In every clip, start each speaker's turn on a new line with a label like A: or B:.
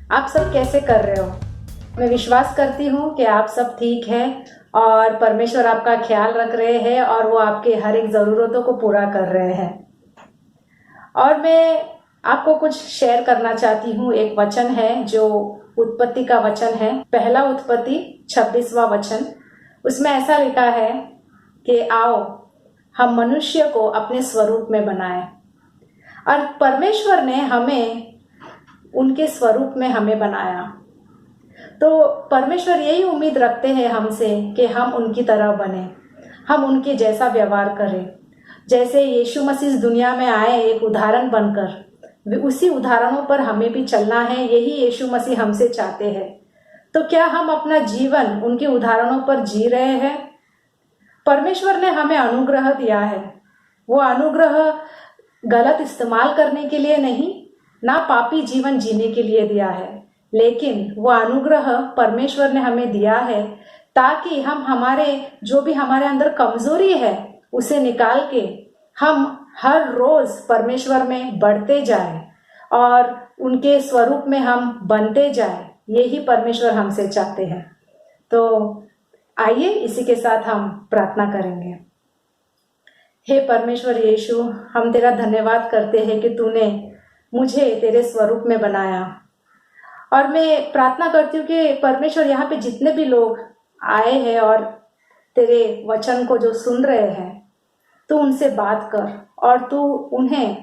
A: आप सब कैसे कर रहे हो? मैं विश्वास करती हूँ कि आप सब ठीक हैं और परमेश्वर आपका ख्याल रख रहे हैं और वो आपके हर एक ज़रूरतों को पूरा कर रहे हैं। और मैं आपको कुछ शेयर करना चाहती हूँ। एक वचन है जो उत्पत्ति का वचन है, पहला उत्पत्ति 26वां वचन। उसमें ऐसा लिखा है कि आओ हम मनुष्य को अपने स्वरूप में बनाएं। और परमेश्वर ने हमें उनके स्वरूप में हमें बनाया। तो परमेश्वर यही उम्मीद रखते हैं हमसे कि हम उनकी तरह बने, हम उनके जैसा व्यवहार करें। जैसे यीशु मसीह इस दुनिया में आए एक उदाहरण बनकर, उसी उदाहरणों पर हमें भी चलना है। यही यीशु मसीह हमसे चाहते हैं। तो क्या हम अपना जीवन उनके उदाहरणों पर जी रहे हैं? परमेश्वर ने हमें अनुग्रह दिया है। वो अनुग्रह गलत इस्तेमाल करने के लिए नहीं, ना पापी जीवन जीने के लिए दिया है, लेकिन वो अनुग्रह परमेश्वर ने हमें दिया है ताकि हम हमारे जो भी हमारे अंदर कमजोरी है उसे निकाल के हम हर रोज परमेश्वर में बढ़ते जाए और उनके स्वरूप में हम बनते जाए। यही परमेश्वर हमसे चाहते हैं। तो आइए इसी के साथ हम प्रार्थना करेंगे। हे परमेश्वर यीशु, हम तेरा धन्यवाद करते हैं कि तूने मुझे तेरे स्वरूप में बनाया। और मैं प्रार्थना करती हूँ कि परमेश्वर यहाँ पे जितने भी लोग आए हैं और तेरे वचन को जो सुन रहे हैं, तू उनसे बात कर और तू उन्हें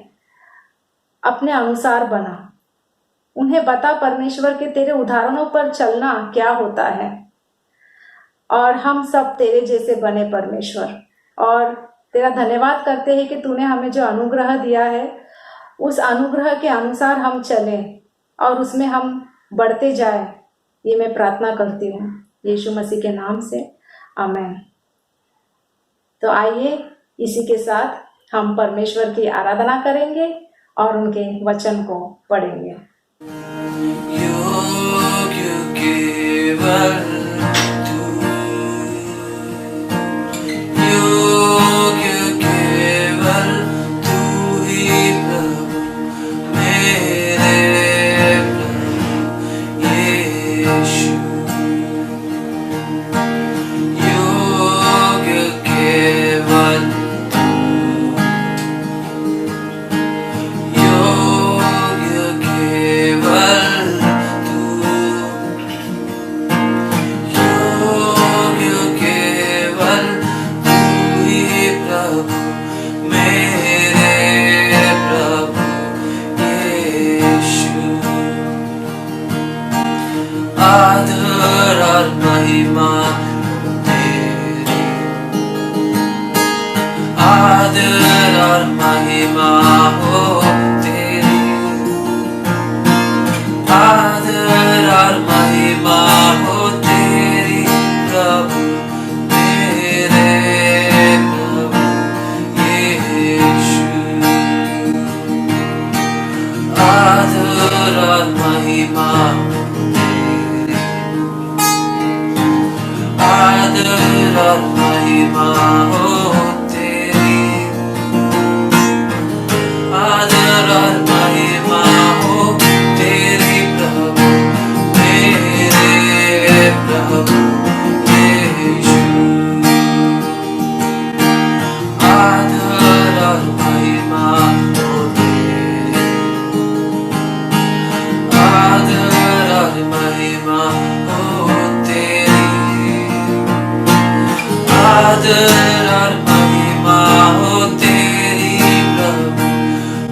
A: अपने अनुसार बना। उन्हें बता परमेश्वर के तेरे उदाहरणों पर चलना क्या होता है और हम सब तेरे जैसे बने परमेश्वर। और तेरा धन्यवाद करते हैं कि तूने हमें जो अनुग्रह दिया है उस अनुग्रह के अनुसार हम चलें और उसमें हम बढ़ते जाए। ये मैं प्रार्थना करती हूँ यीशु मसीह के नाम से, आमीन। तो आइए इसी के साथ हम परमेश्वर की आराधना करेंगे और उनके वचन को पढ़ेंगे।
B: आदर और महिमा तेरी, आदर और महिमा हो तेरी, आदर और महिमा हो तेरी प्रभु मेरे प्रभु यीशु। आदर और महिमा, आदर और महिमा हो तेरी, आदर और महिमा हो तेरी प्रभु मेरे प्रभु यीशु। आदर और महिमा हो तेरी, आदर और महिमा हो तेरी, आदर और महिमा हो तेरी प्रभु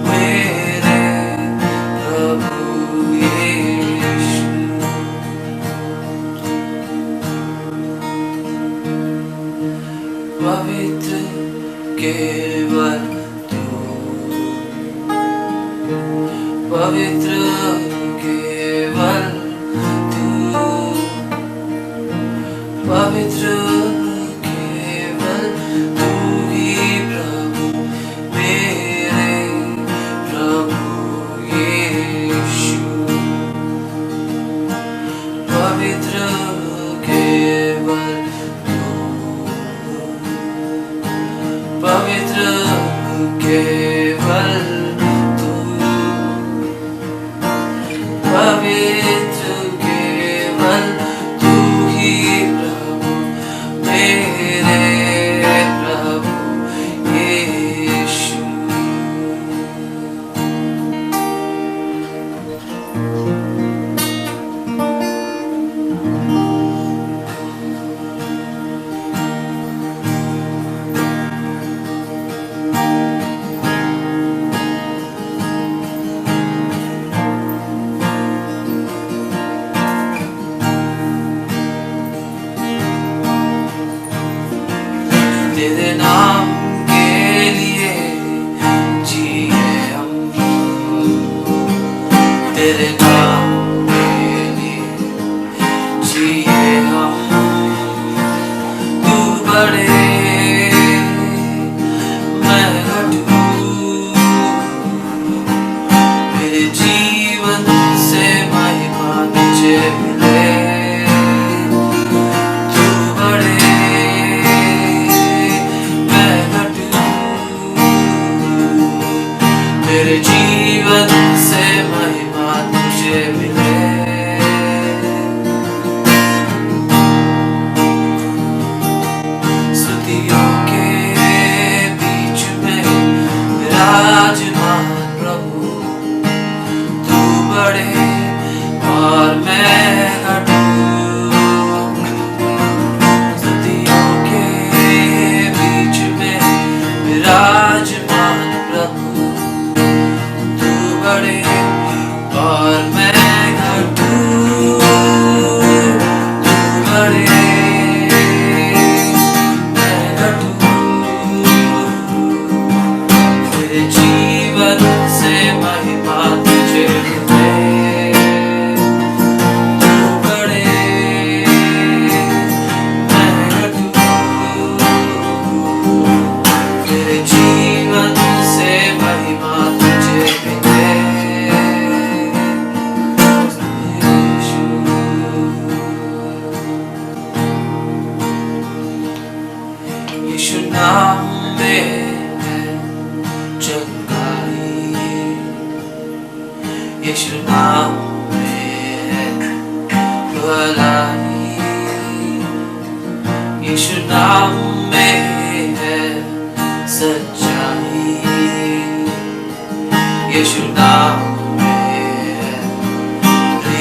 B: मेरे प्रभु यीशु। पवित्र केवल तू, पवित्र केवल तू, पवित्र पवित्र केवल तू, पवित्र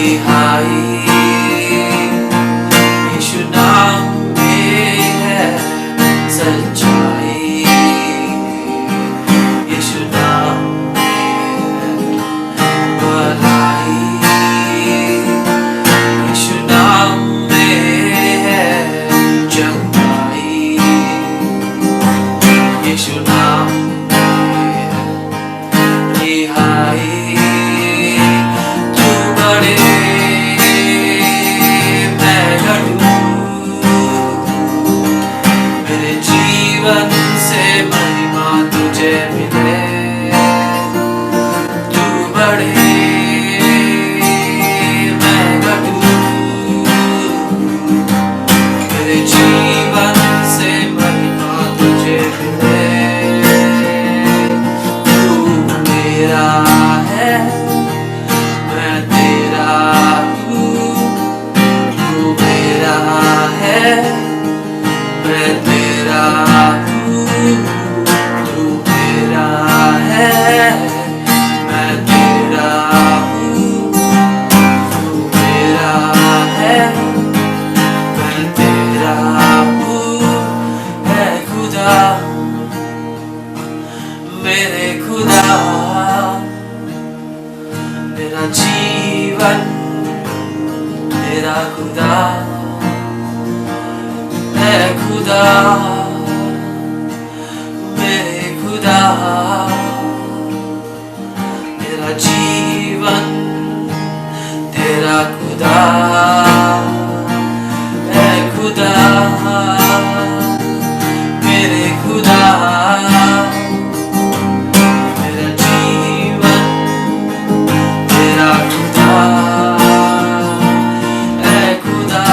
B: रिहाई यीशु नाम में है सच्चाई, यीशु नाम में है भलाई, यीशु नाम में है चंगाई, यीशु नाम में है रिहाई। तू बड़े मैं घटूं, मेरे जीवन से महिमा तुझे मिले। तू बड़े मैं घटूं, मेरे जीवन से महिमा तुझे मिले। तू मेरा है मैं तेरा हूँ, तू मेरा है मैं तेरा हूँ, तू मेरा है मैं तेरा हूँ, तू मेरा है मैं तेरा हूँ। है खुदा मेरे खुदा, मेरा जीवन तेरा खुदा है खुदा, मेरे खुदा, मेरा जीवन तेरा खुदा है खुदा, मेरे खुदा, मेरा जीवन तेरा खुदा है खुदा,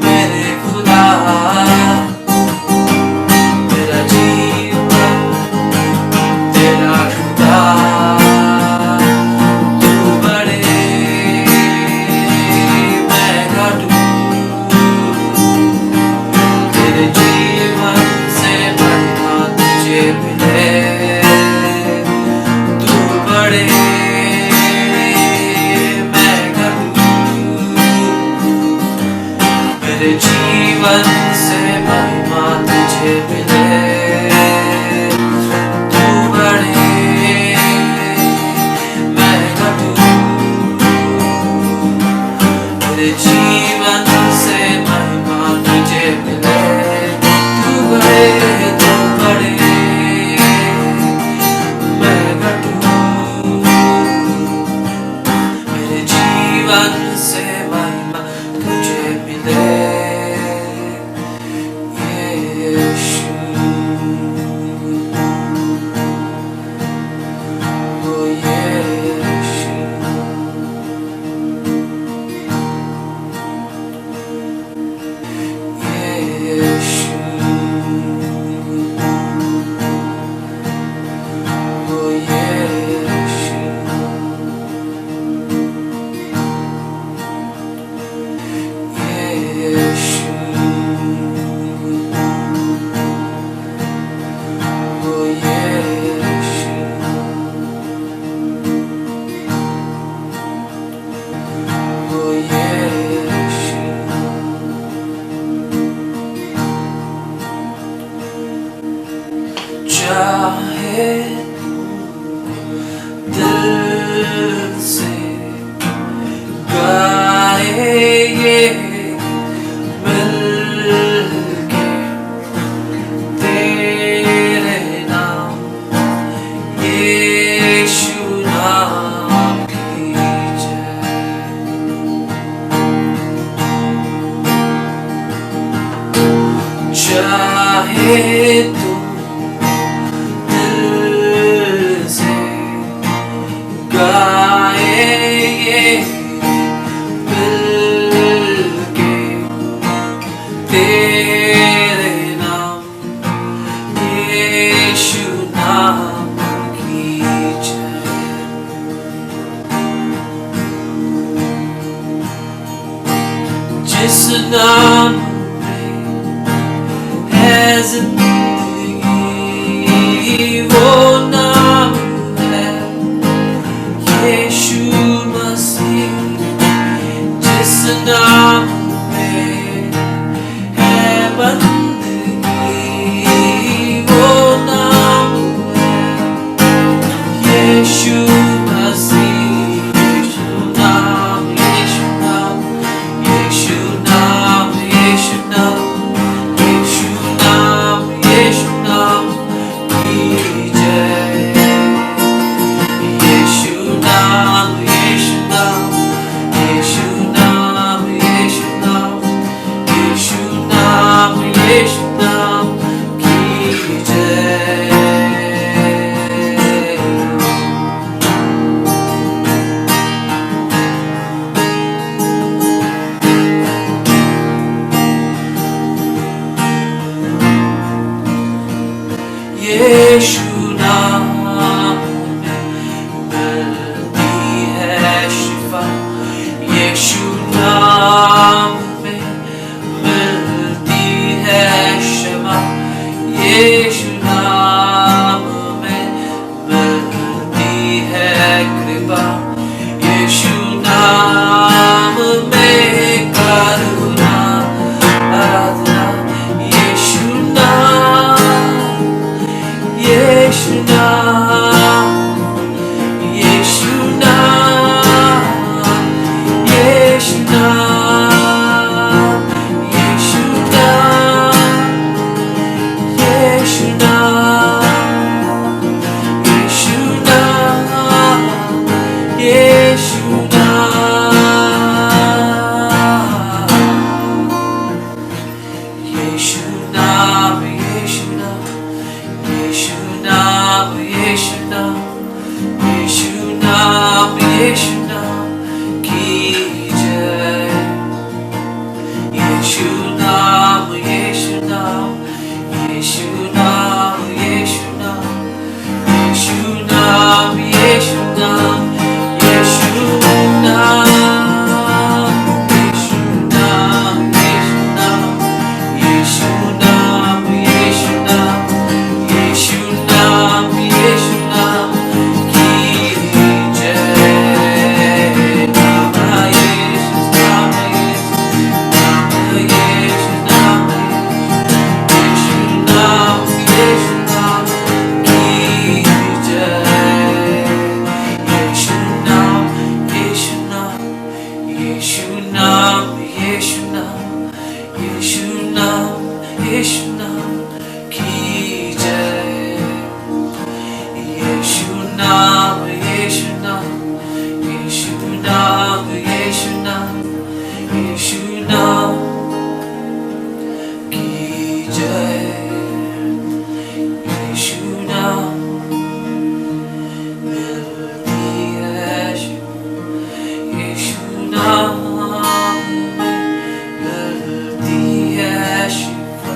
B: मेरे खुदा, मेरा जीवन तेरा खुदा। तू बड़े मैं घटूं, तेरे जीवन से महिमा तुझे मिले। तू बड़े मैं घटूं, मेरे जीवन से महिमा तुझे मिले। तू बड़े मैं घटूं, मेरे जीवन से महिमा तुझे मिले। तू बड़े मैं घटूं, मेरे जीवन से महिमा तुझे मिले। यीशु, ओ यीशु, यीशु, ओ यीशु, यीशु, ओ यीशु, ओ यीशु, चाहे दिल से गाए ये मिलके तेरे नाम, यीशु नाम की जय। चाहे तुम दिल से गाए ये मिलके तेरे नाम, यीशु नाम की जय। जिस नाम में है जिंदगी, वो नाम है यीशु नाम में है बंदगी, वो नाम है यीशु मसीह। यीशु नाम, यीशु नाम, यीशु नाम, यीशु नाम, यीशु नाम, यीशु नाम की जय। यीशु नाम, यीशु नाम, यीशु नाम, यीशु नाम, यीशु नाम, यीशु नाम की जय। यीशु नाम में मिलती है शिफा, यीशु नाम में मिलती है क्षमा, यीशु नाम में मिलती है कृपा, यीशु नाम में करुणा आराधना। यीशु नाम, यीशु नाम, यीशु नाम, यीशु नाम, यीशु नाम, यीशु नाम, यीशु नाम, यीशु नाम, यीशु नाम, यीशु नाम, यीशु नाम, यीशु नाम, यीशु नाम, यीशु नाम की जय। यीशु नाम, यीशु नाम, यीशु नाम, यीशु नाम, यीशु नाम, यीशु नाम, यीशु नाम, यीशु नाम, यीशु नाम, यीशु नाम, यीशु नाम, यीशु नाम, यीशु नाम की जय। नाम यीशु, नाम यीशु, नाम यीशु, नाम यीशु, नाम की जय। यीशु नाम, यीशु नाम, यीशु नाम, यीशु नाम, यीशु नाम, यीशु नाम की जय। यीशु नाम, यीशु नाम, यीशु नाम, यीशु नाम, यीशु नाम की जय। यीशु नाम मिलती है शिफा, यीशु नाम में मिलती है शिफा,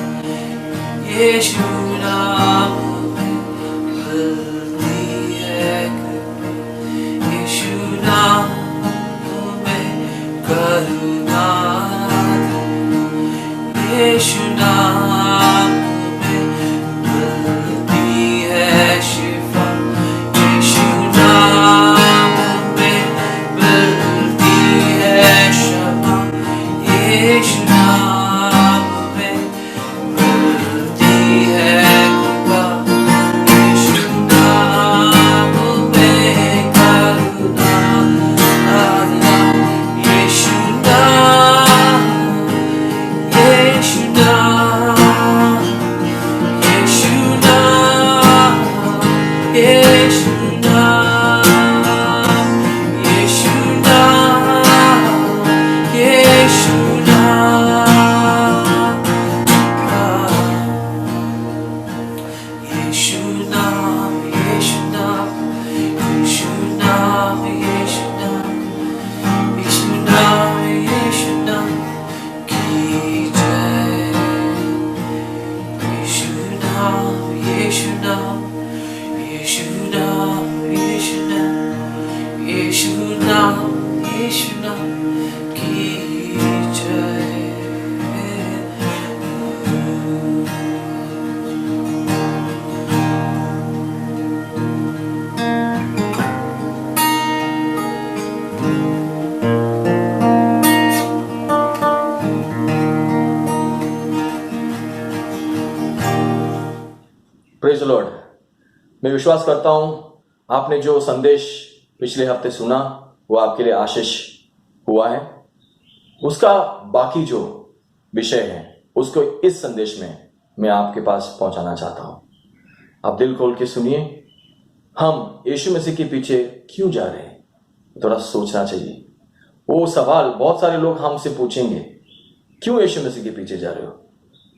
B: यीशु नाम में मिलती है कृपा, यीशु नाम में करुणा, यीशु नाम में मिलती है शिफा, यीशु नाम में मिलती है क्षमा, यीशु नाम में मिलती है कृपा, यीशु नाम में करुणा आराधना। यीशु नाम, यीशु नाम, यीशु नाम, यीशु नाम, यीशु नाम, यीशु नाम, यीशु नाम, यीशु नाम, यीशु नाम, यीशु नाम, यीशु नाम, यीशु नाम की जय। यीशु नाम, यीशु नाम, यीशु नाम, यीशु नाम, यीशु नाम, यीशु नाम की जय।
C: विश्वास करता हूं आपने जो संदेश पिछले हफ्ते सुना वो आपके लिए आशीष हुआ है। उसका बाकी जो विषय है उसको इस संदेश में मैं आपके पास पहुंचाना चाहता हूं। आप दिल खोल के सुनिए। हम यीशु मसीह के पीछे क्यों जा रहे हैं, थोड़ा सोचना चाहिए। वो सवाल बहुत सारे लोग हमसे पूछेंगे, क्यों यीशु मसीह के पीछे जा रहे हो?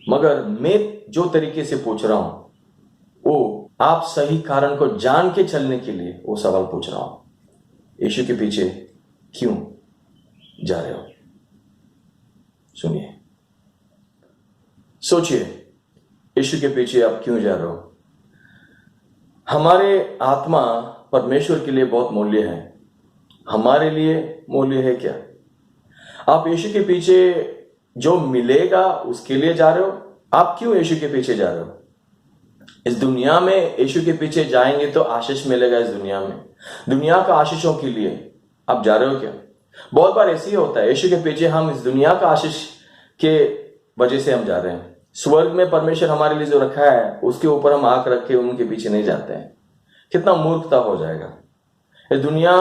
C: मगर मैं जो तरीके से पूछ रहा हूं वो आप सही कारण को जान के चलने के लिए वो सवाल पूछ रहा हूं। यीशु के पीछे क्यों जा रहे हो? सुनिए, सोचिए, यीशु के पीछे आप क्यों जा रहे हो? हमारे आत्मा परमेश्वर के लिए बहुत मूल्य है। हमारे लिए मूल्य है क्या? आप यीशु के पीछे जो मिलेगा उसके लिए जा रहे हो? आप क्यों यीशु के पीछे जा रहे हो? इस दुनिया में यीशु के पीछे जाएंगे तो आशीष मिलेगा। इस दुनिया में दुनिया का आशीषों के लिए आप जा रहे हो क्या? बहुत बार ऐसे ही होता है, यीशु के पीछे हम इस दुनिया का आशीष के वजह से हम जा रहे हैं। स्वर्ग में परमेश्वर हमारे लिए जो रखा है उसके ऊपर हम आंख रख के उनके पीछे नहीं जाते हैं। कितना मूर्खता हो जाएगा। इस दुनिया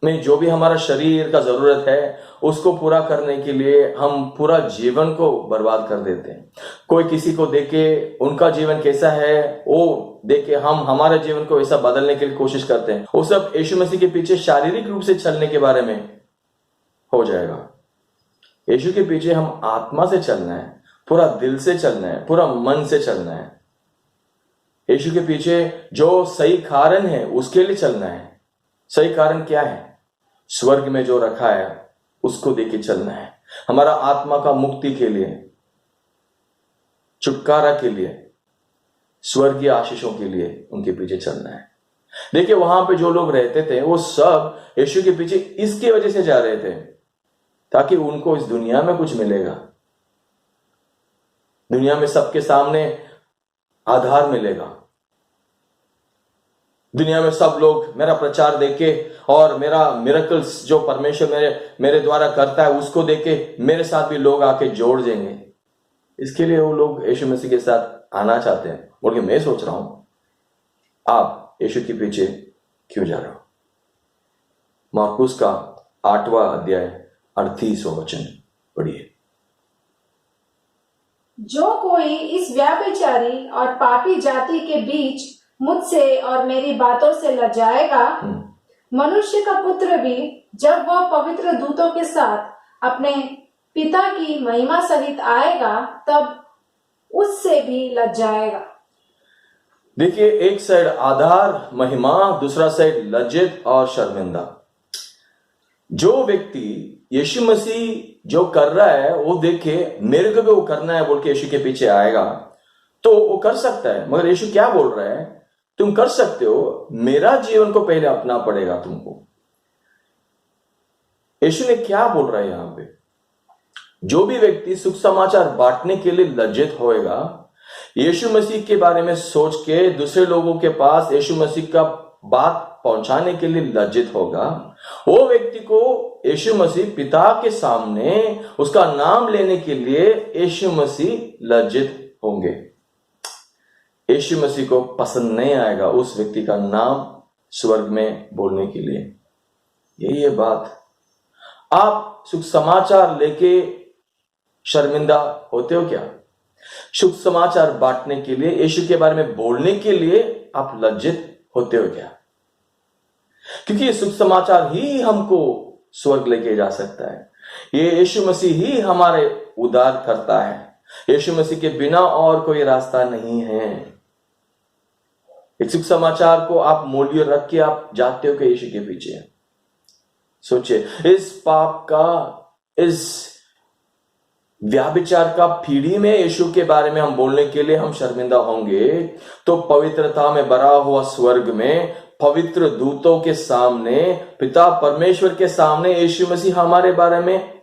C: में जो भी हमारा शरीर का जरूरत है उसको पूरा करने के लिए हम पूरा जीवन को बर्बाद कर देते हैं। कोई किसी को देखे उनका जीवन कैसा है वो देखे हम हमारे जीवन को ऐसा बदलने की कोशिश करते हैं। वो सब यीशु मसीह के पीछे शारीरिक रूप से चलने के बारे में हो जाएगा। यीशु के पीछे हम आत्मा से चलना है, पूरा दिल से चलना है, पूरा मन से चलना है। यीशु के पीछे जो सही कारण है उसके लिए चलना है। सही कारण क्या है? स्वर्ग में जो रखा है उसको देके चलना है। हमारा आत्मा का मुक्ति के लिए, छुटकारा के लिए, स्वर्गीय आशीषों के लिए उनके पीछे चलना है। देखिए, वहां पे जो लोग रहते थे वो सब यीशु के पीछे इसकी वजह से जा रहे थे ताकि उनको इस दुनिया में कुछ मिलेगा। दुनिया में सबके सामने आधार मिलेगा। दुनिया में सब लोग मेरा प्रचार देखे और मेरा मिरेकल्स जो परमेश्वर मेरे द्वारा करता है उसको देखे मेरे साथ भी लोग आके जोड़ देंगे। इसके लिए वो लोग यीशु मसीह के साथ आना चाहते हैं। बोल मैं सोच रहा हूं, आप यीशु के पीछे क्यों जा रहे हो? मार्कुस का 8वां अध्याय 38वां वचन पढ़िए।
A: जो कोई इस व्याभिचारी और पापी जाति के बीच मुझसे और मेरी बातों से लजाएगा, मनुष्य का पुत्र भी जब वह पवित्र दूतों के साथ अपने पिता की महिमा सहित आएगा तब उससे भी लजाएगा।
C: देखिए, एक साइड आधार महिमा, दूसरा साइड लज्जित और शर्मिंदा। जो व्यक्ति यीशु मसीह जो कर रहा है वो देखे मेरे को भी वो करना है बोल के यीशु के पीछे आएगा तो वो कर सकता है। मगर यीशु क्या बोल रहा है? तुम कर सकते हो, मेरा जीवन को पहले अपना पड़ेगा तुमको। यीशु ने क्या बोल रहा है यहां पे? जो भी व्यक्ति सुख समाचार बांटने के लिए लज्जित होएगा, यीशु मसीह के बारे में सोच के दूसरे लोगों के पास यीशु मसीह का बात पहुंचाने के लिए लज्जित होगा, वो व्यक्ति को यीशु मसीह पिता के सामने उसका नाम लेने के लिए यीशु मसीह लज्जित होंगे। यीशु मसीह को पसंद नहीं आएगा उस व्यक्ति का नाम स्वर्ग में बोलने के लिए। यही है बात। आप सुख समाचार लेके शर्मिंदा होते हो क्या? सुख समाचार बांटने के लिए, यीशु के बारे में बोलने के लिए आप लज्जित होते हो क्या? क्योंकि ये सुख समाचार ही हमको स्वर्ग लेके जा सकता है। ये यीशु मसीह ही हमारे उद्धार करता है। यीशु मसीह के बिना और कोई रास्ता नहीं है। इस सुख समाचार को आप मूल्य रख के आप जाते हो कि यीशु के पीछे? सोचिए, इस पाप का, इस व्याभिचार का पीढ़ी में यीशु के बारे में हम बोलने के लिए हम शर्मिंदा होंगे तो पवित्रता में भरा हुआ स्वर्ग में पवित्र दूतों के सामने, पिता परमेश्वर के सामने यीशु मसीह हमारे बारे में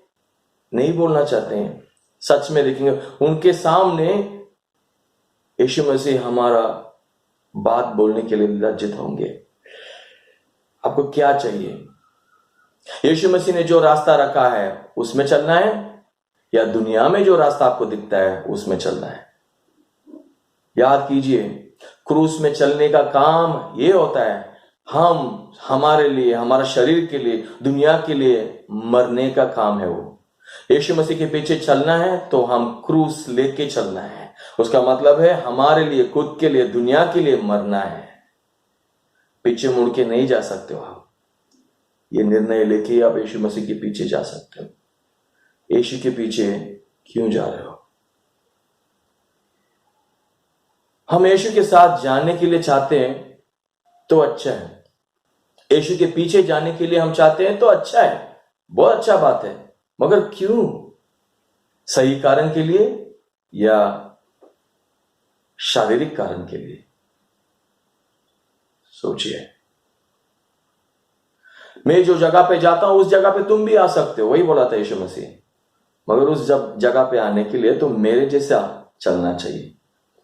C: नहीं बोलना चाहते हैं। सच में देखेंगे उनके सामने यीशु मसीह हमारा बात बोलने के लिए लज्जित होंगे। आपको क्या चाहिए? यीशु मसीह ने जो रास्ता रखा है उसमें चलना है या दुनिया में जो रास्ता आपको दिखता है उसमें चलना है? याद कीजिए, क्रूस में चलने का काम ये होता है, हम हमारे लिए, हमारा शरीर के लिए, दुनिया के लिए मरने का काम है वो। यीशु मसीह के पीछे चलना है तो हम क्रूस लेके चलना है। उसका मतलब है हमारे लिए, खुद के लिए, दुनिया के लिए मरना है। पीछे मुड़ के नहीं जा सकते हो आप। ये निर्णय लेके आप यीशु मसीह के पीछे जा सकते हो। यीशु के पीछे क्यों जा रहे हो? हम यीशु के साथ जाने के लिए चाहते हैं तो अच्छा है। यीशु के पीछे जाने के लिए हम चाहते हैं तो अच्छा है, बहुत अच्छा बात है। मगर क्यों? सही कारण के लिए या शारीरिक कारण के लिए? सोचिए। मैं जो जगह पे जाता हूं उस जगह पे तुम भी आ सकते हो, वही बोला था यीशु मसीह। मगर उस जगह पे आने के लिए तो मेरे जैसा चलना चाहिए।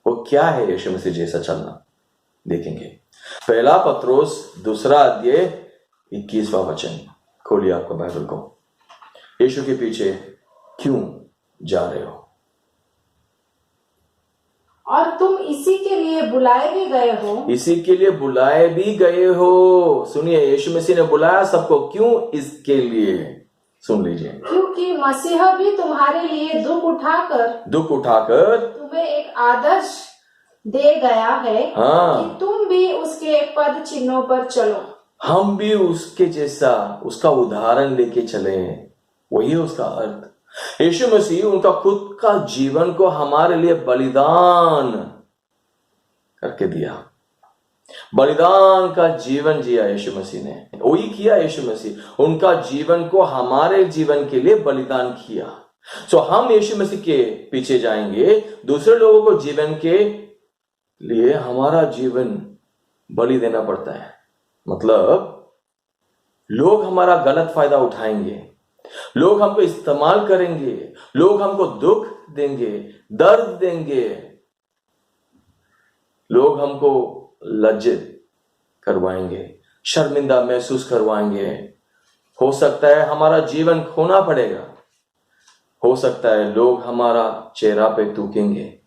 C: वो क्या है यीशु मसीह जैसा चलना? देखेंगे। पहला पत्रोस 2 अध्याय 21वां वचन। खोलिए आपका बाइबल को। यीशु के पीछे क्यों जा रहे हो?
A: और तुम इसी के लिए बुलाए भी गए हो।
C: इसी के लिए बुलाए भी गए हो। सुनिए, यीशु मसीह ने बुलाया सबको। क्यों? इसके लिए। सुन लीजिए।
A: क्योंकि मसीहा भी तुम्हारे लिए दुख उठाकर तुम्हें एक आदर्श दे गया है।
C: हाँ,
A: कि तुम भी उसके पद चिन्हों पर चलो। हम
C: भी उसके जैसा, उसका उदाहरण लेके चले। वही है उसका अर्थ। यीशु मसीह उनका खुद का जीवन को हमारे लिए बलिदान करके दिया। बलिदान का जीवन जिया यीशु मसीह ने। वही किया यीशु मसीह, उनका जीवन को हमारे जीवन के लिए बलिदान किया। सो हम यीशु मसीह के पीछे जाएंगे। दूसरे लोगों को जीवन के लिए हमारा जीवन बलि देना पड़ता है। मतलब लोग हमारा गलत फायदा उठाएंगे, लोग हमको इस्तेमाल करेंगे, लोग हमको दुख देंगे, दर्द देंगे, लोग हमको लज्जित करवाएंगे, शर्मिंदा महसूस करवाएंगे। हो सकता है हमारा जीवन खोना पड़ेगा। हो सकता है लोग हमारा चेहरा पे थूकेंगे।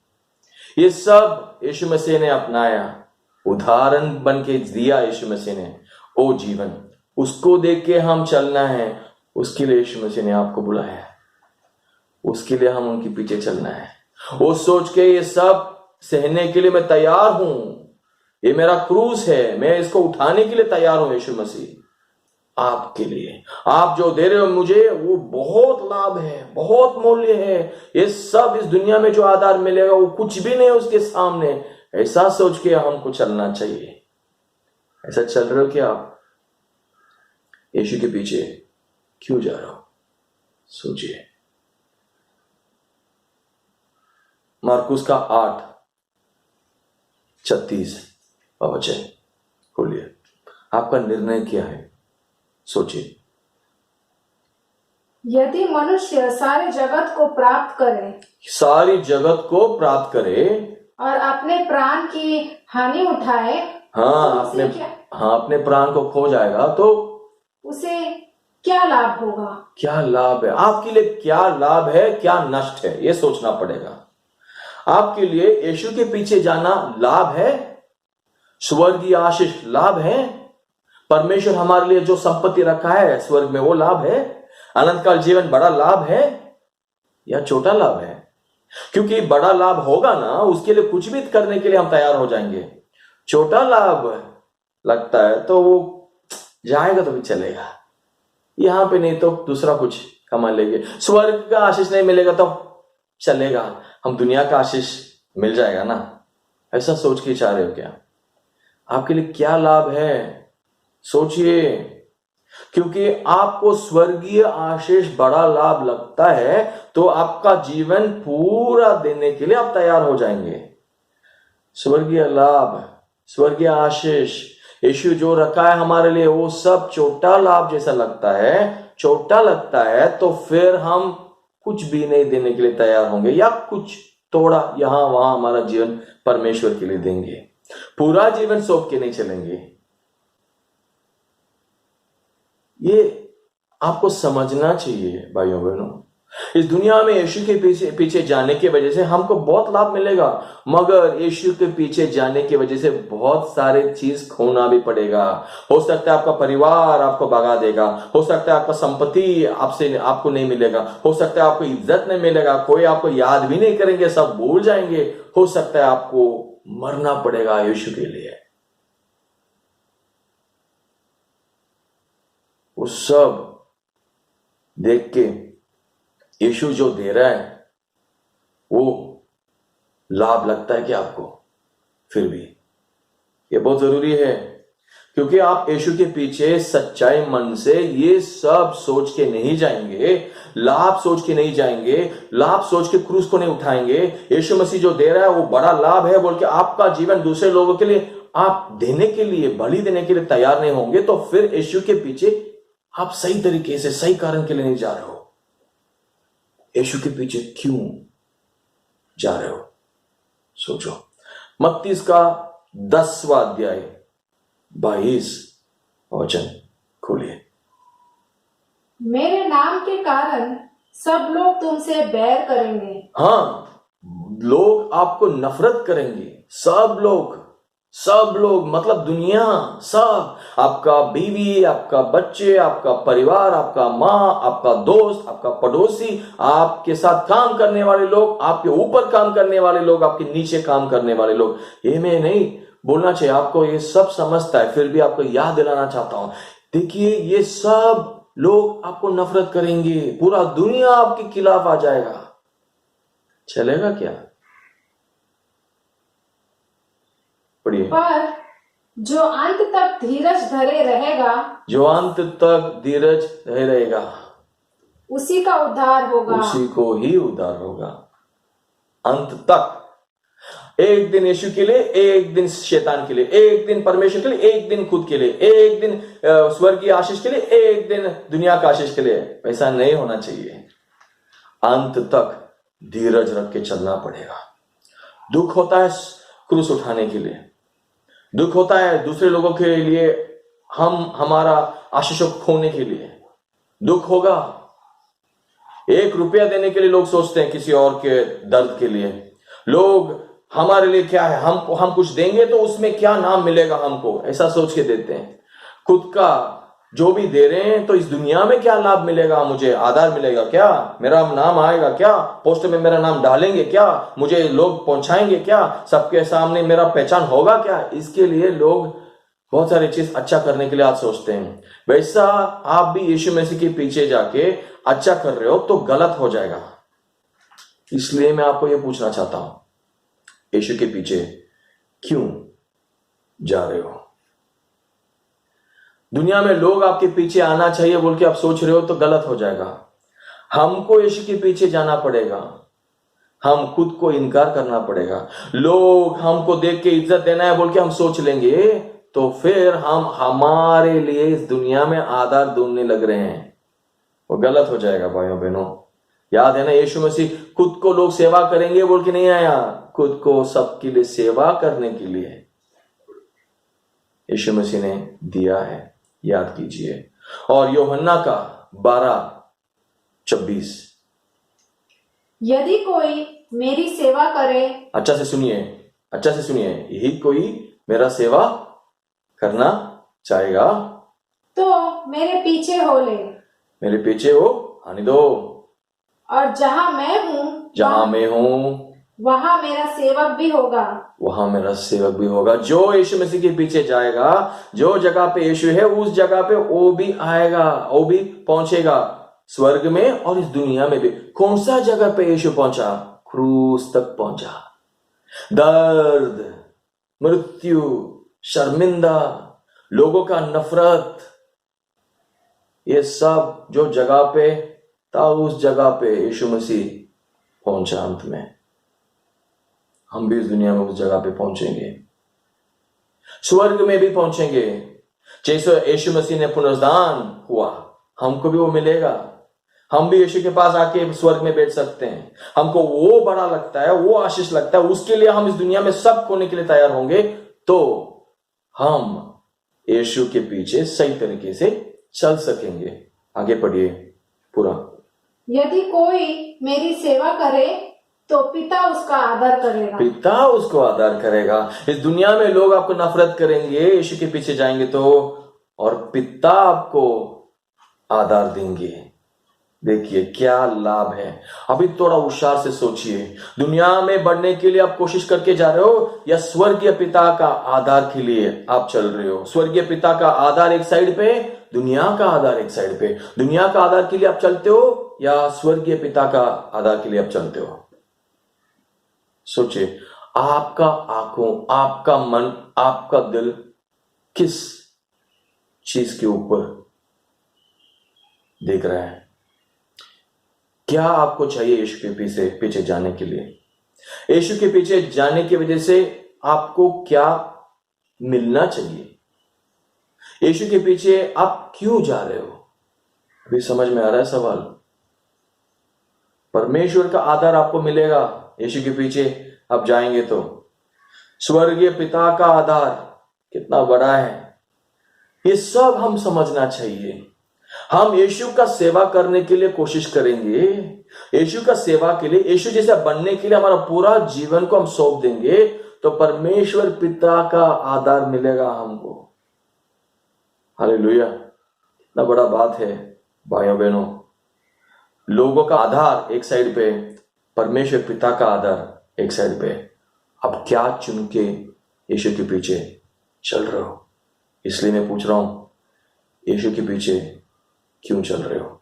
C: ये सब यीशु मसीह ने अपनाया, उदाहरण बन के दिया यीशु मसीह ने। ओ जीवन, उसको देख के हम चलना है। उसके लिए यीशु मसीह ने आपको बुलाया है। उसके लिए हम उनके पीछे चलना है। वो सोच के ये सब सहने के लिए मैं तैयार हूं, ये मेरा क्रूस है, मैं इसको उठाने के लिए तैयार हूं। यीशु मसीह आपके लिए, आप जो दे रहे हो मुझे, वो बहुत लाभ है, बहुत मूल्य है। ये सब इस दुनिया में जो आधार मिलेगा वो कुछ भी नहीं उसके सामने। ऐसा सोच के हमको चलना चाहिए। ऐसा चल रहे हो क्या आप? यीशु के पीछे क्यों जा रहे हो? सोचिए। मार्कुस का 8:36 वचन खोलिए। आपका निर्णय क्या है? सोचिए।
A: यदि मनुष्य सारे जगत को प्राप्त करे,
C: सारी जगत को प्राप्त करे
A: और अपने प्राण की हानि उठाए,
C: हाँ, अपने प्राण को खो जाएगा तो
A: उसे क्या लाभ होगा?
C: क्या लाभ है आपके लिए? क्या लाभ है, क्या नष्ट है, ये सोचना पड़ेगा। आपके लिए यीशु के पीछे जाना लाभ है, स्वर्गीय आशीष लाभ है, परमेश्वर हमारे लिए जो संपत्ति रखा है स्वर्ग में वो लाभ है, अनंत काल जीवन बड़ा लाभ है या छोटा लाभ है? क्योंकि बड़ा लाभ होगा ना, उसके लिए कुछ भी करने के लिए हम तैयार हो जाएंगे। छोटा लाभ लगता है तो वो जाएगा तो भी चलेगा, यहां पे नहीं तो दूसरा कुछ कमा लेंगे। स्वर्ग का आशीष नहीं मिलेगा तो चलेगा, हम दुनिया का आशीष मिल जाएगा ना। ऐसा सोच के चाह रहे हो क्या? आपके लिए क्या लाभ है? सोचिए। क्योंकि आपको स्वर्गीय आशीष बड़ा लाभ लगता है तो आपका जीवन पूरा देने के लिए आप तैयार हो जाएंगे। स्वर्गीय लाभ, स्वर्गीय आशीष, यीशु जो रखा है हमारे लिए, वो सब छोटा लाभ जैसा लगता है, छोटा लगता है तो फिर हम कुछ भी नहीं देने के लिए तैयार होंगे या कुछ थोड़ा यहां वहां हमारा जीवन परमेश्वर के लिए देंगे। पूरा जीवन सौंप के नहीं चलेंगे। ये आपको समझना चाहिए भाइयों बहनों। इस दुनिया में यीशु के पीछे पीछे जाने की वजह से हमको बहुत लाभ मिलेगा, मगर यीशु के पीछे जाने की वजह से बहुत सारे चीज खोना भी पड़ेगा। हो सकता है आपका परिवार आपको भगा देगा, हो सकता है आपका संपत्ति आपको नहीं मिलेगा, हो सकता है आपको इज्जत नहीं मिलेगा, कोई आपको याद भी नहीं करेंगे, सब भूल जाएंगे, हो सकता है आपको मरना पड़ेगा यीशु के लिए। वो सब देख के यीशु जो दे रहा है वो लाभ लगता है कि आपको? फिर भी ये बहुत जरूरी है, क्योंकि आप यीशु के पीछे सच्चाई मन से ये सब सोच के नहीं जाएंगे, लाभ सोच के नहीं जाएंगे, लाभ सोच के क्रूस को नहीं उठाएंगे। यीशु मसीह जो दे रहा है वो बड़ा लाभ है बोल के आपका जीवन दूसरे लोगों के लिए आप देने के लिए, बलि देने के लिए तैयार नहीं होंगे, तो फिर यीशु के पीछे आप सही तरीके से, सही कारण के लिए नहीं जा रहे हो। यीशु के पीछे क्यों जा रहे हो? सोचो। मत्ती का 10वां अध्याय 22 वचन खोलिए।
A: मेरे नाम के कारण सब लोग तुमसे बैर करेंगे।
C: हाँ, लोग आपको नफरत करेंगे, सब लोग मतलब दुनिया, सब, आपका बीवी, आपका बच्चे, आपका परिवार, आपका माँ, आपका दोस्त, आपका पड़ोसी, आपके साथ काम करने वाले लोग, आपके ऊपर काम करने वाले लोग, आपके नीचे काम करने वाले लोग। ये मैं नहीं बोलना चाहिए आपको, ये सब समझता है, फिर भी आपको याद दिलाना चाहता हूं। देखिए, ये सब लोग आपको नफरत करेंगे, पूरा दुनिया आपके खिलाफ आ जाएगा। चलेगा क्या? पढ़िए।
A: पर जो अंत तक धीरज धरे रहेगा,
C: जो अंत तक धीरज धरे रहेगा,
A: उसी का उद्धार होगा।
C: उसी को ही उद्धार होगा। अंत तक, एक दिन यीशु के लिए, एक दिन शैतान के लिए, एक दिन परमेश्वर के लिए, एक दिन खुद के लिए, एक दिन स्वर्गीय आशीष के लिए, एक दिन दुनिया का आशीष के लिए। ऐसा नहीं होना चाहिए। अंत तक धीरज रख के चलना पड़ेगा। दुख होता है क्रूस उठाने के लिए, दुख होता है दूसरे लोगों के लिए, हमारा आशीषों को खोने के लिए दुख होगा। 1 रुपया देने के लिए लोग सोचते हैं किसी और के दर्द के लिए। लोग हमारे लिए क्या है, हम कुछ देंगे तो उसमें क्या नाम मिलेगा हमको, ऐसा सोच के देते हैं। खुद का जो भी दे रहे हैं तो इस दुनिया में क्या लाभ मिलेगा, मुझे आधार मिलेगा क्या, मेरा नाम आएगा क्या, पोस्ट में मेरा नाम डालेंगे क्या, मुझे लोग पहुंचाएंगे क्या, सबके सामने मेरा पहचान होगा क्या। इसके लिए लोग बहुत सारी चीज अच्छा करने के लिए आज सोचते हैं। वैसा आप भी यीशु मसीह के पीछे जाके अच्छा कर रहे हो तो गलत हो जाएगा। इसलिए मैं आपको यह पूछना चाहता हूं, यीशु के पीछे क्यों जा रहे हो? दुनिया में लोग आपके पीछे आना चाहिए बोल के आप सोच रहे हो तो गलत हो जाएगा। हमको यीशु के पीछे जाना पड़ेगा, हम खुद को इनकार करना पड़ेगा। लोग हमको देख के इज्जत देना है बोल के हम सोच लेंगे तो फिर हम हमारे लिए इस दुनिया में आधार ढूंढने लग रहे हैं, वो गलत हो जाएगा। भाइयों बहनों, याद है ना, यीशु मसीह खुद को लोग सेवा करेंगे बोल के नहीं आया, खुद को सबके लिए सेवा करने के लिए यीशु मसीह ने दिया है, याद कीजिए। और यूहन्ना का 12:26,
A: यदि कोई मेरी सेवा करे,
C: अच्छा से सुनिए, यही कोई मेरा सेवा करना चाहेगा
A: तो मेरे पीछे हो ले,
C: मेरे पीछे हो आने दो,
A: और जहां मैं हूं वहां मेरा सेवक भी होगा। जो यीशु मसीह के पीछे जाएगा, जो जगह पे यीशु है उस जगह पे वो भी आएगा, वो भी पहुंचेगा स्वर्ग में और इस दुनिया में भी। कौन सा जगह पे यीशु पहुंचा? क्रूस तक पहुंचा। दर्द, मृत्यु, शर्मिंदा, लोगों का नफरत, ये सब जो जगह पे था उस जगह पे यीशु मसीह पहुंचा। अंत में हम भी इस दुनिया में उस जगह पे पहुंचेंगे, स्वर्ग में भी पहुंचेंगे। जैसे यीशु मसीह ने पुनरुत्थान हुआ, हमको भी वो मिलेगा। हम भी यीशु के पास आके स्वर्ग में बैठ सकते हैं। हमको वो बड़ा लगता है, वो आशीष लगता है, उसके लिए हम इस दुनिया में सब खोने के लिए तैयार होंगे तो हम यीशु के पीछे सही तरीके से चल सकेंगे। आगे पढ़िए पूरा। यदि कोई मेरी सेवा करे तो पिता उसका आदर करेगा।
C: पिता उसको आदर करेगा। इस दुनिया में लोग आपको नफरत करेंगे, यीशु के पीछे जाएंगे तो, और पिता आपको आदर देंगे। देखिए क्या लाभ है। अभी थोड़ा होशियार से सोचिए, दुनिया में बढ़ने के लिए आप कोशिश करके जा रहे हो या स्वर्गीय पिता का आधार के लिए आप चल रहे हो? स्वर्गीय पिता का आधार एक साइड पे, दुनिया का आधार एक साइड पे। दुनिया का आधार के लिए आप चलते हो या स्वर्गीय पिता का आधार के लिए आप चलते हो? सोचिए, आपका आंखों, आपका मन, आपका दिल किस चीज के ऊपर देख रहा है? क्या आपको चाहिए यीशु के पीछे जाने के लिए? यीशु के पीछे जाने की वजह से आपको क्या मिलना चाहिए? यीशु के पीछे आप क्यों जा रहे हो? अभी समझ में आ रहा है सवाल? परमेश्वर का आदर आपको मिलेगा यीशु के पीछे आप जाएंगे तो। स्वर्गीय पिता का आधार कितना बड़ा है, ये सब हम समझना चाहिए। हम यीशु का सेवा करने के लिए कोशिश करेंगे, यीशु का सेवा के लिए, यीशु जैसा बनने के लिए हमारा पूरा जीवन को हम सौंप देंगे, तो परमेश्वर पिता का आदर मिलेगा हमको। हालेलुया, कितना बड़ा बात है भाइयों बहनों। लोगों का आधार एक साइड पे, परमेश्वर पिता का आधार एक साइड पे। अब क्या चुन के यीशु के पीछे चल रहे हो? इसलिए मैं पूछ रहा हूं, यीशु के पीछे क्यों चल रहे हो?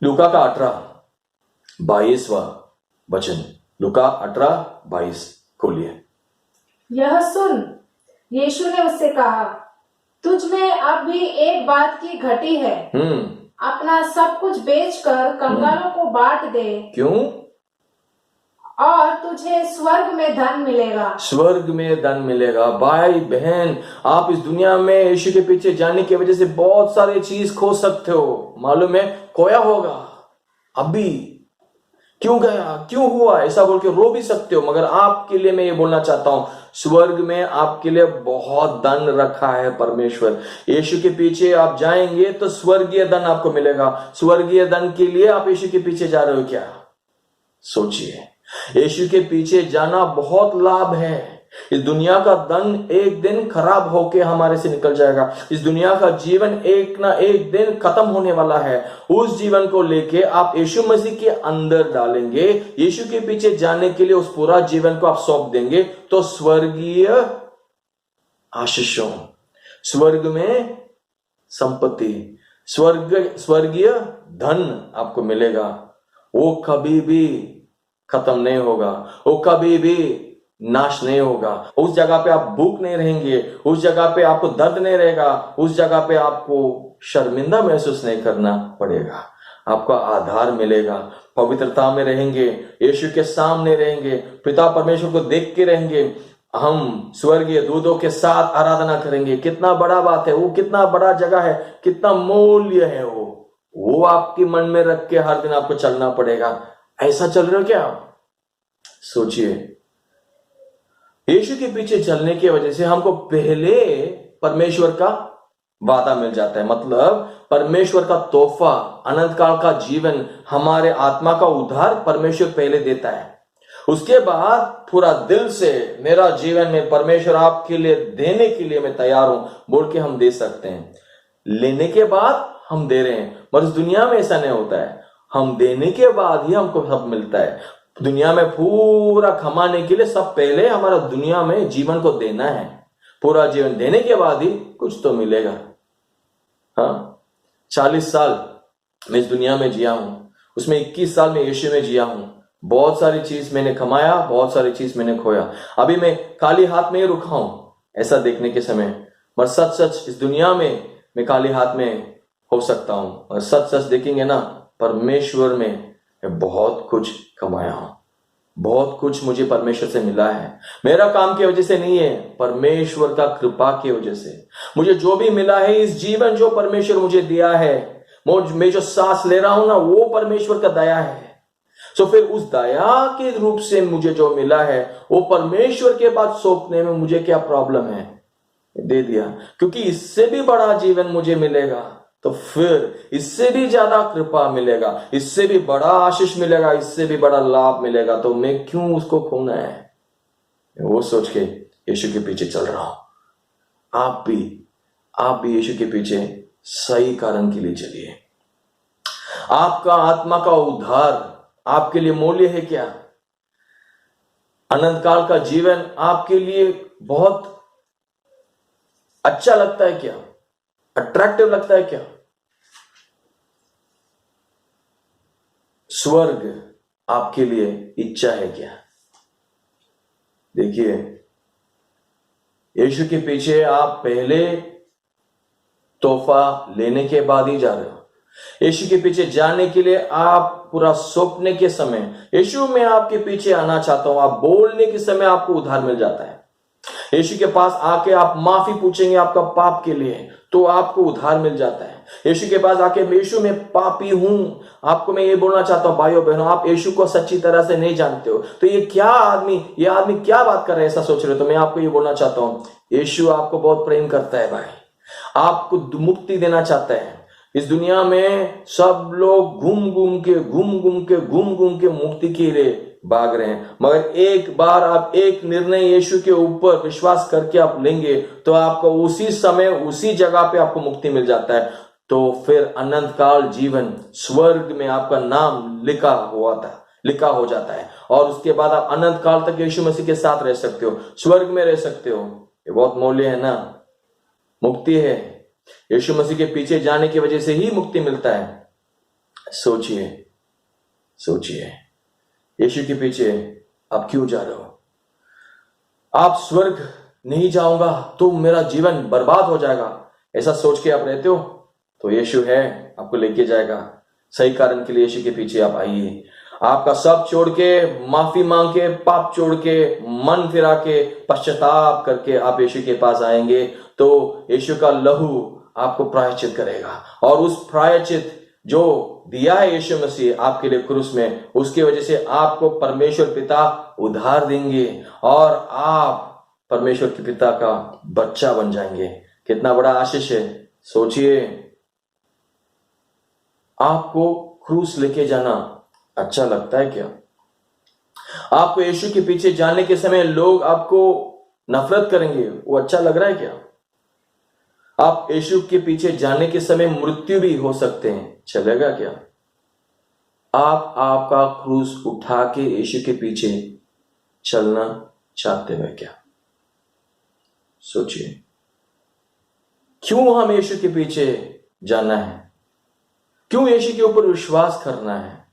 C: लूका का 18-22वां वचन, लूका 18-22 खोलिए।
A: यह सुन, यीशु ने उससे कहा, तुझ में अब भी एक बात की घटी है। अपना सब कुछ बेचकर कंगालों को बांट दे।
C: क्यों?
A: और तुझे स्वर्ग में धन मिलेगा। स्वर्ग
C: में धन मिलेगा। भाई बहन, आप इस दुनिया में यीशु के पीछे जाने की वजह से बहुत सारी चीज खो सकते हो। मालूम है, खोया होगा। अभी क्यों गया, क्यों हुआ, ऐसा बोल के रो भी सकते हो। मगर आपके लिए मैं ये बोलना चाहता हूं, स्वर्ग में आपके लिए बहुत धन रखा है परमेश्वर। यीशु के पीछे आप जाएंगे तो स्वर्गीय धन आपको मिलेगा। स्वर्गीय धन के लिए आप यीशु के पीछे जा रहे हो क्या? सोचिए, यीशु के पीछे जाना बहुत लाभ है। इस दुनिया का धन एक दिन खराब होके हमारे से निकल जाएगा। इस दुनिया का जीवन एक ना एक दिन खत्म होने वाला है। उस जीवन को लेके आप यीशु मसीह के अंदर डालेंगे, यीशु के पीछे जाने के लिए उस पूरा जीवन को आप सौंप देंगे, तो स्वर्गीय आशीषों, स्वर्ग में संपत्ति, स्वर्गीय धन आपको मिलेगा। वो कभी भी खत्म नहीं होगा, वो कभी भी नाश नहीं होगा। उस जगह पे आप भूख नहीं रहेंगे, उस जगह पे आपको दर्द नहीं रहेगा, उस जगह पे आपको शर्मिंदा महसूस नहीं करना पड़ेगा। आपका आधार मिलेगा, पवित्रता में रहेंगे, यीशु के सामने रहेंगे, पिता परमेश्वर को देख के रहेंगे। हम स्वर्गीय दूतों के साथ आराधना करेंगे। कितना बड़ा बात है वो, कितना बड़ा जगह है, कितना मूल्य है वो आपके मन में रख के हर दिन आपको चलना पड़ेगा। ऐसा चल रहे हो क्या? सोचिए, यीशु के पीछे चलने की वजह से हमको पहले परमेश्वर का वादा मिल जाता है। मतलब परमेश्वर का तोहफा, अनंत काल का जीवन, हमारे आत्मा का उद्धार परमेश्वर पहले देता है। उसके बाद पूरा दिल से मेरा जीवन में परमेश्वर आपके लिए देने के लिए मैं तैयार हूं बोल के हम दे सकते हैं। लेने के बाद हम दे रहे हैं, मगर इस दुनिया में ऐसा नहीं होता है। हम देने के बाद ही हमको सब मिलता है। दुनिया में पूरा कमाने के लिए सब पहले हमारा दुनिया में जीवन को देना है। पूरा जीवन देने के बाद ही कुछ तो मिलेगा। हाँ, 40 साल मैं इस दुनिया में जिया हूं, उसमें 21 साल में यीशु में जिया हूं। बहुत सारी चीज मैंने कमाया, बहुत सारी चीज मैंने खोया। अभी मैं खाली हाथ में ही रुका हूं ऐसा देखने के समय, मगर सच सच इस दुनिया में मैं खाली हाथ में हो सकता हूं। और सच सच देखेंगे ना, परमेश्वर में मैं बहुत कुछ कमाया हूं, बहुत कुछ मुझे परमेश्वर से मिला है। मेरा काम की वजह से नहीं है, परमेश्वर का कृपा की वजह से मुझे जो भी मिला है, इस जीवन जो परमेश्वर मुझे दिया है, मैं जो सांस ले रहा हूं ना, वो परमेश्वर का दया है। तो फिर उस दया के रूप से मुझे जो मिला है वो परमेश्वर के पास सौंपने में मुझे क्या प्रॉब्लम है? दे दिया, क्योंकि इससे भी बड़ा जीवन मुझे मिलेगा। तो फिर इससे भी ज्यादा कृपा मिलेगा, इससे भी बड़ा आशीष मिलेगा, इससे भी बड़ा लाभ मिलेगा, तो मैं क्यों उसको खोना है? वो सोच के यीशु के पीछे चल रहा हूं। आप भी यीशु के पीछे सही कारण के लिए चलिए। आपका आत्मा का उद्धार आपके लिए मूल्य है क्या? अनंत काल का जीवन आपके लिए बहुत अच्छा लगता है क्या? अट्रैक्टिव लगता है क्या? स्वर्ग आपके लिए इच्छा है क्या? देखिए, यीशु के पीछे आप पहले तोहफा लेने के बाद ही जा रहे हो। यीशु के पीछे जाने के लिए आप पूरा सौंपने के समय, यीशु मैं आपके पीछे आना चाहता हूं, आप बोलने के समय आपको उद्धार मिल जाता है। यीशु के पास आके आप माफी पूछेंगे आपका पाप के लिए, तो आपको उद्धार मिल जाता है। यीशु के पास आके यीशु मैं पापी हूं, आपको मैं ये बोलना चाहता हूं भाइयों बहनों, आप यीशु को सच्ची तरह से नहीं जानते हो, तो ये आदमी क्या बात कर रहा है, ऐसा सोच रहे हो। तो मैं आपको ये बोलना चाहता हूं, यीशु आपको बहुत प्रेम करता है भाई, आपको मुक्ति देना चाहता है। इस दुनिया में सब लोग घूम घूम के मुक्ति के लिए भाग रहे हैं, मगर एक बार आप एक निर्णय यीशु के ऊपर विश्वास करके आप लेंगे, तो आपको उसी समय उसी जगह पे आपको मुक्ति मिल जाता है। तो फिर अनंत काल जीवन स्वर्ग में आपका नाम लिखा हो जाता है, और उसके बाद आप अनंत काल तक यीशु मसीह के साथ रह सकते हो, स्वर्ग में रह सकते हो। ये बहुत मूल्य है ना, मुक्ति है। यीशु मसीह के पीछे जाने की वजह से ही मुक्ति मिलता है। सोचिए यीशु के पीछे आप क्यों जा रहे हो? आप स्वर्ग नहीं जाऊंगा तो मेरा जीवन बर्बाद हो जाएगा, ऐसा सोच के आप रहते हो, तो यीशु है, आपको लेके जाएगा। सही कारण के लिए यीशु के पीछे आप आइए। आपका सब छोड़ के, माफी मांग के, पाप छोड़ के, मन फिरा के, पश्चाताप करके आप यीशु के पास आएंगे, तो यीशु का लहू आपको प्रायश्चित करेगा, और उस प्रायश्चित जो दिया है यीशु मसीह आपके लिए क्रूस में, उसकी वजह से आपको परमेश्वर पिता उद्धार देंगे, और आप परमेश्वर के पिता का बच्चा बन जाएंगे। कितना बड़ा आशीष है। सोचिए, आपको क्रूस लेके जाना अच्छा लगता है क्या? आपको यीशु के पीछे जाने के समय लोग आपको नफरत करेंगे, वो अच्छा लग रहा है क्या? आप यीशु के पीछे जाने के समय मृत्यु भी हो सकते हैं, चलेगा क्या? आप आपका क्रूस उठा के यीशु के पीछे चलना चाहते हो क्या? सोचिए, क्यों हम यीशु के पीछे जाना है? क्यों यीशु के ऊपर विश्वास करना है?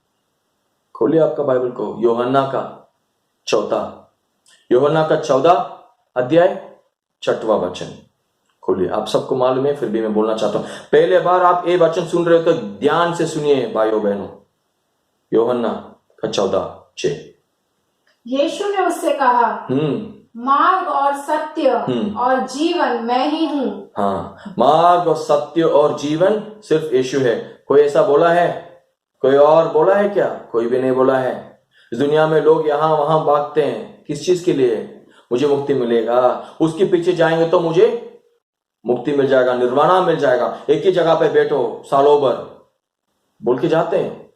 C: खोलिए आपका बाइबल को, यूहन्ना का 14 अध्याय 6वां वचन खोलिए। आप सबको मालूम है, फिर भी मैं बोलना चाहता हूं। पहले बार आप ये वचन सुन रहे हो तो ध्यान से सुनिए भाइयों बहनों। यूहन्ना का 14:6।
A: यीशु ने उससे कहा, मार्ग और सत्य और जीवन मैं ही हूं।
C: हाँ, मार्ग और सत्य और जीवन सिर्फ यीशु है। कोई ऐसा बोला है? कोई और बोला है क्या? कोई भी नहीं बोला है। इस दुनिया में लोग यहां वहां भागते हैं, किस चीज के लिए? मुझे मुक्ति मिलेगा, उसके पीछे जाएंगे तो मुझे मुक्ति मिल जाएगा, निर्वाणा मिल जाएगा। एक ही जगह पे बैठो सालों भर बोल के जाते हैं,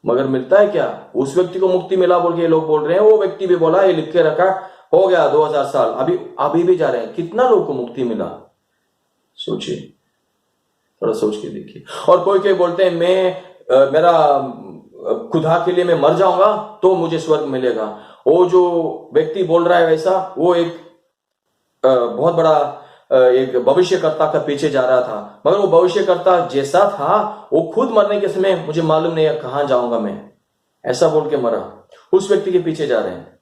C: मगर मिलता है क्या? उस व्यक्ति को मुक्ति मिला बोल के लोग बोल रहे हैं, वो व्यक्ति भी बोला, ये लिख के रखा, हो गया 2000 साल, अभी भी जा रहे हैं। कितना लोग को मुक्ति मिला? सोचिए, थोड़ा सोच के देखिए। और कोई बोलते हैं मेरा खुदा के लिए मैं मर जाऊंगा तो मुझे स्वर्ग मिलेगा। वो जो व्यक्ति बोल रहा है वैसा, वो एक बहुत बड़ा एक भविष्यकर्ता का पीछे जा रहा था, मगर वो भविष्यकर्ता जैसा था वो खुद मरने के समय मुझे मालूम नहीं है कहां जाऊंगा मैं, ऐसा बोल के मरा। उस व्यक्ति के पीछे जा रहे हैं।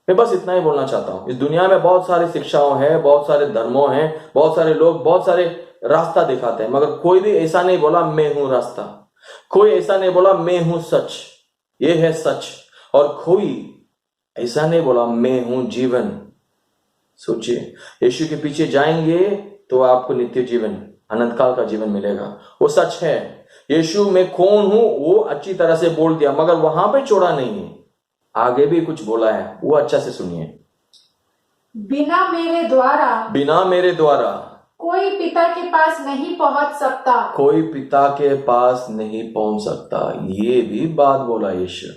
C: मैं बस इतना ही बोलना चाहता हूं। इस दुनिया में बहुत सारी शिक्षाओं हैं, बहुत सारे धर्मों हैं, बहुत सारे लोग बहुत सारे रास्ता दिखाते हैं, मगर कोई भी ऐसा नहीं बोला मैं हूं रास्ता, कोई ऐसा नहीं बोला मैं हूं सच, ये है सच, और कोई ऐसा नहीं बोला मैं हूं जीवन। सोचिए, यीशु के पीछे जाएंगे तो आपको नित्य जीवन, अनंत काल का जीवन मिलेगा। वो सच है। यीशु मैं कौन हूं वो अच्छी तरह से बोल दिया, मगर वहां पे छोड़ा नहीं है, आगे भी कुछ बोला है, वो अच्छा से सुनिए।
A: बिना मेरे द्वारा कोई पिता के पास नहीं पहुंच सकता।
C: कोई पिता के पास नहीं पहुंच सकता, ये भी बात बोला यीशु।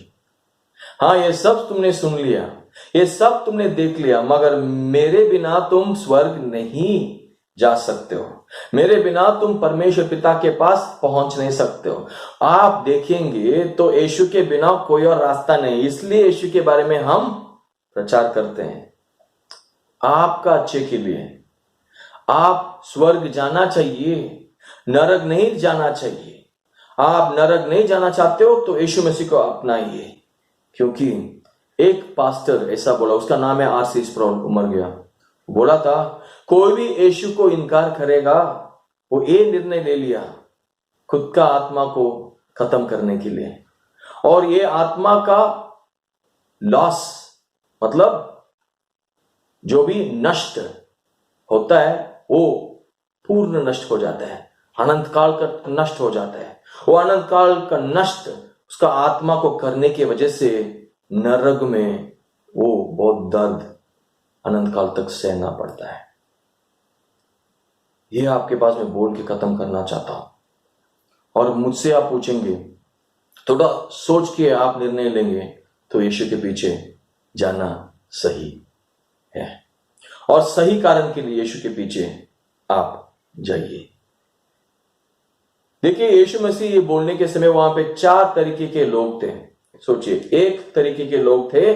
C: हाँ, ये सब तुमने सुन लिया, ये सब तुमने देख लिया, मगर मेरे बिना तुम स्वर्ग नहीं जा सकते हो। मेरे बिना तुम परमेश्वर पिता के पास पहुंच नहीं सकते हो। आप देखेंगे तो यीशु के बिना कोई और रास्ता नहीं, इसलिए यीशु के बारे में हम प्रचार करते हैं, आपका अच्छे के लिए। आप स्वर्ग जाना चाहिए, नरक नहीं जाना चाहिए। आप नरक नहीं जाना चाहते हो तो यीशु मसीह को अपनाइए। क्योंकि एक पास्टर ऐसा बोला, उसका नाम है आर.सी. स्प्रॉल, मर गया, बोला था कोई भी यीशु को इनकार करेगा वो ये निर्णय ले लिया खुद का आत्मा को खत्म करने के लिए। और ये आत्मा का लॉस मतलब जो भी नष्ट होता है वो पूर्ण नष्ट हो जाता है, अनंत काल का नष्ट हो जाता है। वो अनंत काल का नष्ट उसका आत्मा को करने की वजह से नरक में वो बहुत दर्द अनंत काल तक सहना पड़ता है। ये आपके पास मैं बोल के खत्म करना चाहता हूं। और मुझसे आप पूछेंगे, थोड़ा सोच के आप निर्णय लेंगे तो यीशु के पीछे जाना सही है, और सही कारण के लिए यीशु के पीछे आप जाइए। देखिए, यीशु मसीह ये बोलने के समय वहां पे 4 तरीके के लोग थे। सोचिए, एक तरीके के लोग थे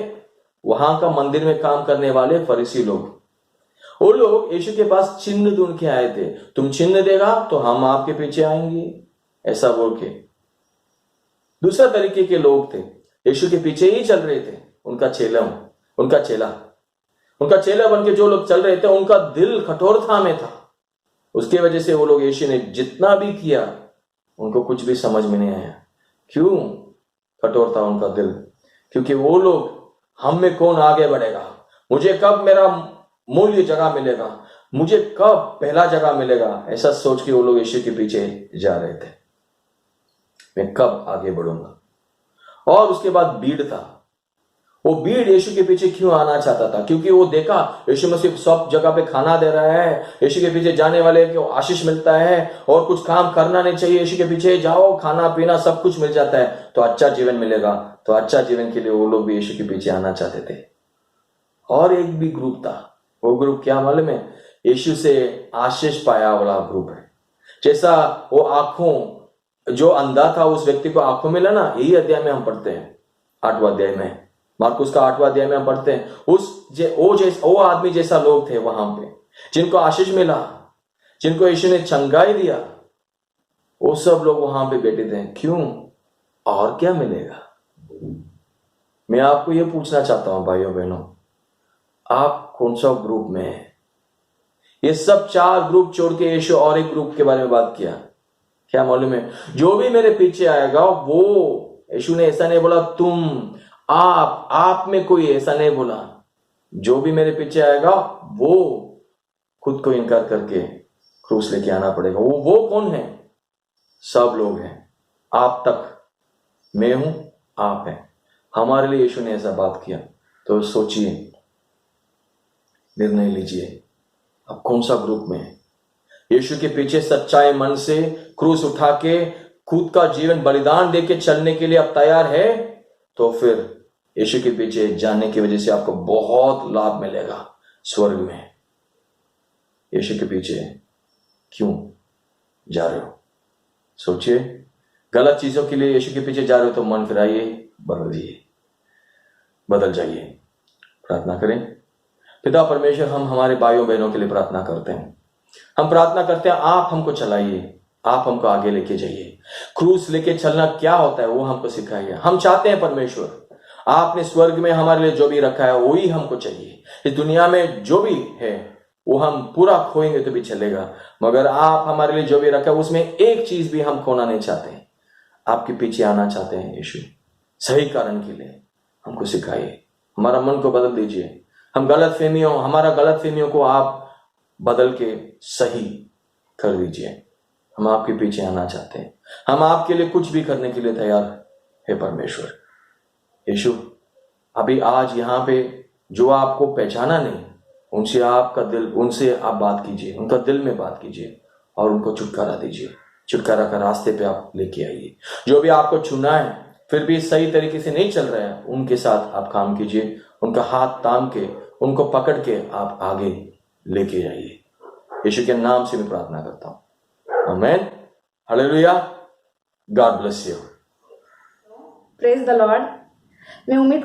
C: वहां का मंदिर में काम करने वाले फरीसी लोग। वो लोग यीशु के पास चिन्ह ढूंढ के आए थे, तुम चिन्ह देगा तो हम आपके पीछे आएंगे, ऐसा बोल के। दूसरा तरीके के लोग थे, यीशु के पीछे ही चल रहे थे, उनका चेला बन के जो लोग चल रहे थे, उनका दिल कठोरता में था। उसके वजह से वो लोग यीशु ने जितना भी किया उनको कुछ भी समझ में नहीं आया। क्यों कठोर था उनका दिल? क्योंकि वो लोग, हम में कौन आगे बढ़ेगा, मुझे कब मेरा मूल्य जगह मिलेगा, मुझे कब पहला जगह मिलेगा, ऐसा सोच के वो लोग यीशु के पीछे जा रहे थे, मैं कब आगे बढ़ूंगा। और उसके बाद भीड़ था। वो भीड़ यीशु के पीछे क्यों आना चाहता था? क्योंकि वो देखा यीशु मसीह सब जगह पे खाना दे रहा है, यीशु के पीछे जाने वाले को आशीष मिलता है और कुछ काम करना नहीं चाहिए, यीशु के पीछे जाओ, खाना पीना सब कुछ मिल जाता है तो अच्छा जीवन मिलेगा। तो अच्छा जीवन के लिए वो लोग भी यीशु के पीछे आना चाहते थे। और एक भी ग्रुप था, वो ग्रुप क्या मालूम है? यीशु से आशीष पाया वाला ग्रुप है। जैसा वो आंखों, जो अंधा था उस व्यक्ति को आंखों मिला ना, यही अध्याय में हम पढ़ते हैं, 8वां अध्याय में, मार्कुस का 8वां अध्याय में हम पढ़ते हैं। वो आदमी जैसा लोग थे वहां पे, जिनको आशीष मिला, जिनको यीशु ने चंगाई दिया, वो सब लोग वहां पे बैठे थे। क्यों? और क्या मिलेगा? मैं आपको ये पूछना चाहता हूं भाइयों बहनों, आप कौन सा ग्रुप में है? ये सब 4 ग्रुप छोड़ के यीशु और एक ग्रुप के बारे में बात किया। क्या मालूम है? जो भी मेरे पीछे आएगा वो, यीशु ने ऐसा नहीं बोला तुम, आप में कोई ऐसा नहीं बोला। जो भी मेरे पीछे आएगा वो खुद को इनकार करके क्रूस लेके आना पड़ेगा। वो कौन है? सब लोग हैं, आप तक, मैं हूं, आप हैं। हमारे लिए यीशु ने ऐसा बात किया। तो सोचिए, निर्णय लीजिए, आप कौन सा ग्रुप में है? यीशु के पीछे सच्चाई मन से क्रूस उठा के खुद का जीवन बलिदान देके चलने के लिए आप तैयार है, तो फिर यीशु के पीछे जाने की वजह से आपको बहुत लाभ मिलेगा स्वर्ग में। यीशु के पीछे क्यों जा रहे हो? सोचिए, गलत चीजों के लिए यीशु के पीछे जा रहे हो तो मन फिराइए, बदल जाइए। प्रार्थना करें। पिता परमेश्वर, हम हमारे भाइयों बहनों के लिए प्रार्थना करते हैं। हम प्रार्थना करते हैं, आप हमको चलाइए, आप हमको आगे लेके जाइए। क्रूस लेके चलना क्या होता है वो हमको सिखाइए। हम चाहते हैं परमेश्वर, आपने स्वर्ग में हमारे लिए जो भी रखा है वही हमको चाहिए। इस दुनिया में जो भी है वो हम पूरा खोएंगे तो भी चलेगा, मगर आप हमारे लिए जो भी रखा है उसमें एक चीज भी हम खोना नहीं चाहते। आपके पीछे आना चाहते हैं यीशु, सही कारण के लिए हमको सिखाइए। हमारा मन को बदल दीजिए। हमारा गलत फहमियों को आप बदल के सही कर दीजिए। हम आपके पीछे आना चाहते हैं। हम आपके लिए कुछ भी करने के लिए तैयार है परमेश्वर। यीशु, अभी आज यहाँ पे जो आपको पहचाना नहीं, उनसे आप बात कीजिए, उनका दिल में बात कीजिए और उनको छुटकारा दीजिए। छुटकारा का रास्ते पे आप लेके आइए। जो भी आपको चुना है फिर भी सही तरीके से नहीं चल रहे हैं, उनके साथ आप काम कीजिए, उनका हाथ थाम के, उनको पकड़ के आप आगे लेके जाइए। यीशु के नाम से मैं प्रार्थना करता हूं, आमीन, hallelujah, God bless you.
A: Praise the Lord. मैं उम्मीद